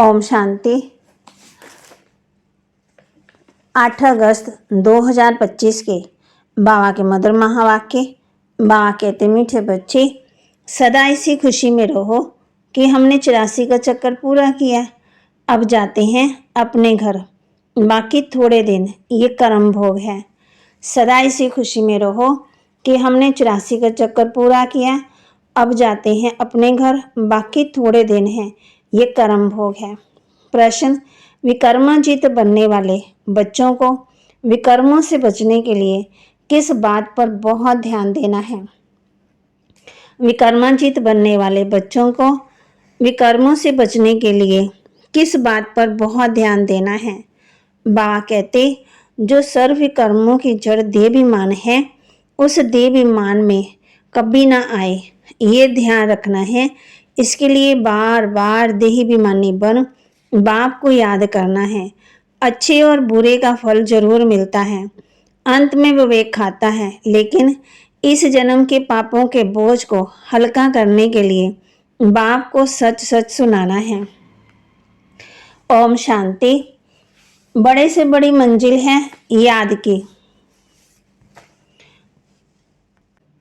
ओम शांति। 8 अगस्त 2025 के बाबा के मधुर महावाक्य। बाबा कहते, मीठे बच्चे, सदा इसी खुशी में रहो कि हमने 84 का चक्कर पूरा किया। अब जाते हैं अपने घर, बाकी थोड़े दिन ये कर्म भोग है। सदा इसी खुशी में रहो कि हमने 84 का चक्कर पूरा किया। अब जाते हैं अपने घर, बाकी थोड़े दिन हैं, ये कर्म भोग है। प्रश्न, विकर्माजीत बनने वाले बच्चों को विकर्मों से बचने के लिए किस बात पर बहुत ध्यान देना है? विकर्माजीत बनने वाले बच्चों को विकर्मों से बचने के लिए किस बात पर बहुत ध्यान देना है? बाबा कहते, जो सर्व विकर्मों की जड़ देहाभिमान है, उस देहाभिमान में कभी ना आए, ये ध्यान रखना है। इसके लिए बार बार देहाभिमानी बन बाप को याद करना है। अच्छे और बुरे का फल जरूर मिलता है, अंत में विवेक खाता है, लेकिन इस जन्म के पापों के बोझ को हल्का करने के लिए बाप को सच सच सुनाना है। ओम शांति। बड़े से बड़ी मंजिल है याद की।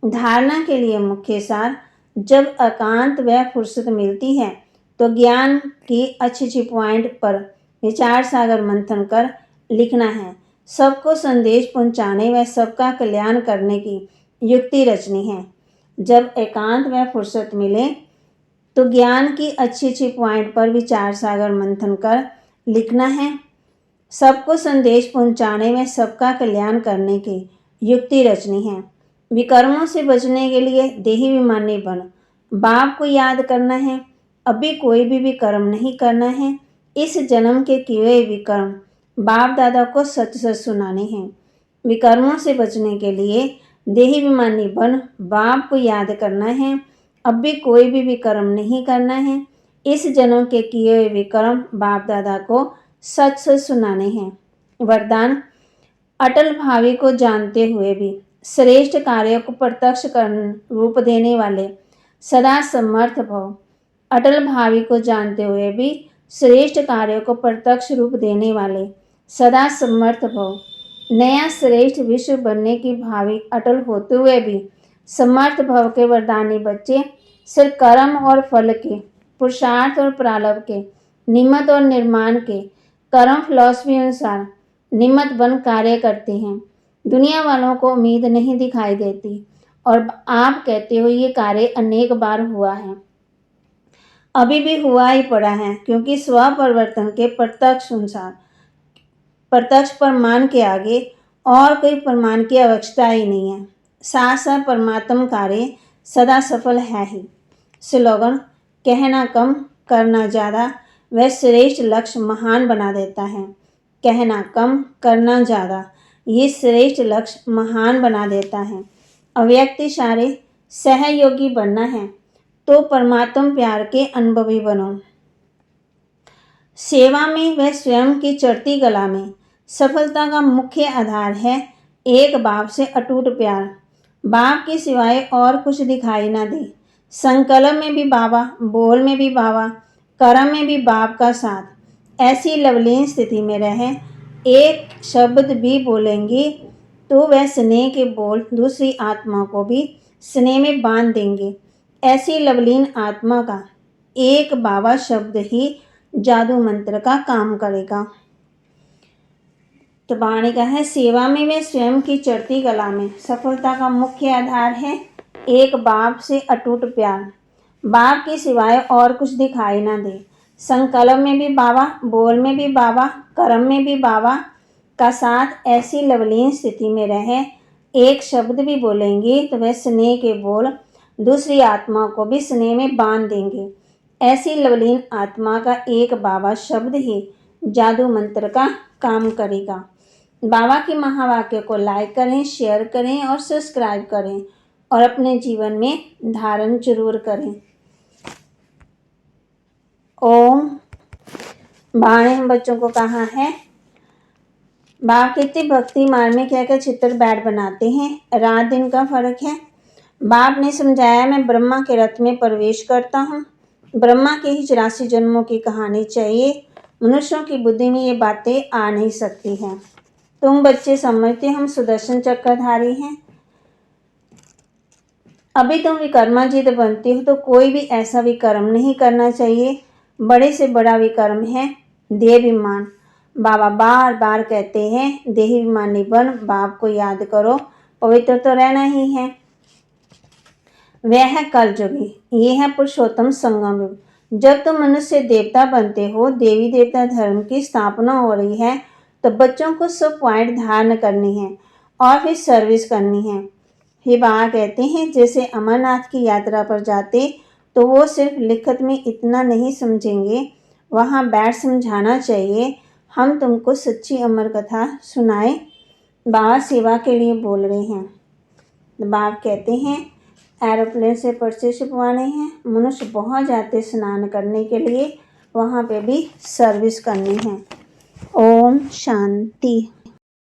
धारणा के लिए मुख्य सार, जब एकांत व फुर्सत मिलती है तो ज्ञान की अच्छी पॉइंट पर विचार सागर मंथन कर लिखना है। सबको संदेश पहुंचाने व सबका कल्याण करने की युक्ति रचनी है। जब एकांत व फुर्सत मिले तो ज्ञान की अच्छी पॉइंट पर विचार सागर मंथन कर लिखना है। सबको संदेश पहुंचाने व सबका कल्याण करने की युक्ति रचनी है। विकर्मों से बचने के लिए देहाभिमानी बन बाप को याद करना है। अभी कोई भी विकर्म नहीं करना है। इस जन्म के किए हुए विकर्म बाप दादा को सच सच सुनाने हैं। विकर्मों से बचने के लिए देहाभिमानी बन बाप को याद करना है। अभी कोई भी विकर्म नहीं करना है। इस जन्म के किए हुए विकर्म बाप दादा को सच सच सुनाने हैं। वरदान, अटल भावी को जानते हुए भी श्रेष्ठ कार्यों को प्रत्यक्ष कर रूप देने वाले सदा समर्थ भव। अटल भावी को जानते हुए भी श्रेष्ठ कार्यों को प्रत्यक्ष रूप देने वाले सदा समर्थ भव। नया श्रेष्ठ विश्व बनने की भावी अटल होते हुए भी समर्थ भव के वरदानी बच्चे सिर्फ कर्म और फल के, पुरुषार्थ और प्रारब्ध के, निमित्त और निर्माण के कर्म फिलॉसफी अनुसार निमित्त बन कार्य करते हैं। दुनिया वालों को उम्मीद नहीं दिखाई देती और आप कहते हो ये कार्य अनेक बार हुआ है। अभी भी हुआ ही पड़ा है, क्योंकि स्व परिवर्तन के प्रत्यक्ष अनुसार प्रत्यक्ष प्रमाण के आगे और कोई प्रमाण की आवश्यकता ही नहीं है। साथ साथ परमात्म कार्य सदा सफल है ही। स्लोगन, कहना कम करना ज़्यादा वह श्रेष्ठ लक्ष्य महान बना देता है। कहना कम करना ज़्यादा, ये श्रेष्ठ लक्ष्य महान बना देता है। अव्यक्त इशारे सहयोगी बनना है तो परमात्म प्यार के अनुभवी बनो। सेवा में व स्वयं की चढ़ती कला में सफलता का मुख्य आधार है एक बाप से अटूट प्यार। बाप के सिवाय और कुछ दिखाई ना दे। संकल्प में भी बाबा, बोल में भी बाबा, कर्म में भी बाप का साथ। ऐसी लवलीन स्थिति में रहें। एक शब्द भी बोलेंगे तो वह स्नेह के बोल दूसरी आत्मा को भी स्नेह में बांध देंगे। ऐसी लवलीन आत्मा का एक बाबा शब्द ही जादू मंत्र का काम करेगा। तो बाबा ने कहा है, सेवा में व स्वयं की चढ़ती कला में सफलता का मुख्य आधार है एक बाप से अटूट प्यार। बाप के सिवाय और कुछ दिखाई ना दे। संकल्प में भी बाबा, बोल में भी बाबा, कर्म में भी बाबा का साथ। ऐसी लवलीन स्थिति में रहे। एक शब्द भी बोलेंगे तो वह स्नेह के बोल दूसरी आत्मा को भी स्नेह में बांध देंगे। ऐसी लवलीन आत्मा का एक बाबा शब्द ही जादू मंत्र का काम करेगा। बाबा के महावाक्य को लाइक करें, शेयर करें और सब्सक्राइब करें और अपने जीवन में धारण जरूर करें। ओम। बाबा ने हम बच्चों को कहा है, बाबा कहते भक्ति मार्ग में क्या क्या चित्र बैठ बनाते हैं, रात दिन का फर्क है। बाप ने समझाया, मैं ब्रह्मा के रथ में प्रवेश करता हूँ, ब्रह्मा के ही 84 जन्मों की कहानी चाहिए। मनुष्यों की बुद्धि में ये बातें आ नहीं सकती हैं। तुम बच्चे समझते हम सुदर्शन चक्रधारी हैं। अभी तुम विकर्माजित बनते हो तो कोई भी ऐसा विकर्म नहीं करना चाहिए। बड़े से बड़ा विकर्म है देहाभिमान। बाबा बार बार कहते हैं देहाभिमानी बन, बाप को याद करो, पवित्र तो रहना ही है। वह है कलयुगी, ये है पुरुषोत्तम संगम युग। जब तुम मनुष्य देवता बनते हो, देवी देवता धर्म की स्थापना हो रही है, तो बच्चों को 100 पॉइंट धारण करनी है और फिर सर्विस करनी है। फिर बाबा कहते हैं जैसे अमरनाथ की यात्रा पर जाते तो वो सिर्फ लिखत में इतना नहीं समझेंगे, वहाँ बैठ समझाना चाहिए। हम तुमको सच्ची अमर कथा सुनाए। बाबा सेवा के लिए बोल रहे हैं। बाबा कहते हैं एरोप्लेन से पर्चे छपवाने हैं। मनुष्य बहुत जाते स्नान करने के लिए, वहाँ पे भी सर्विस करनी है। ओम शांति।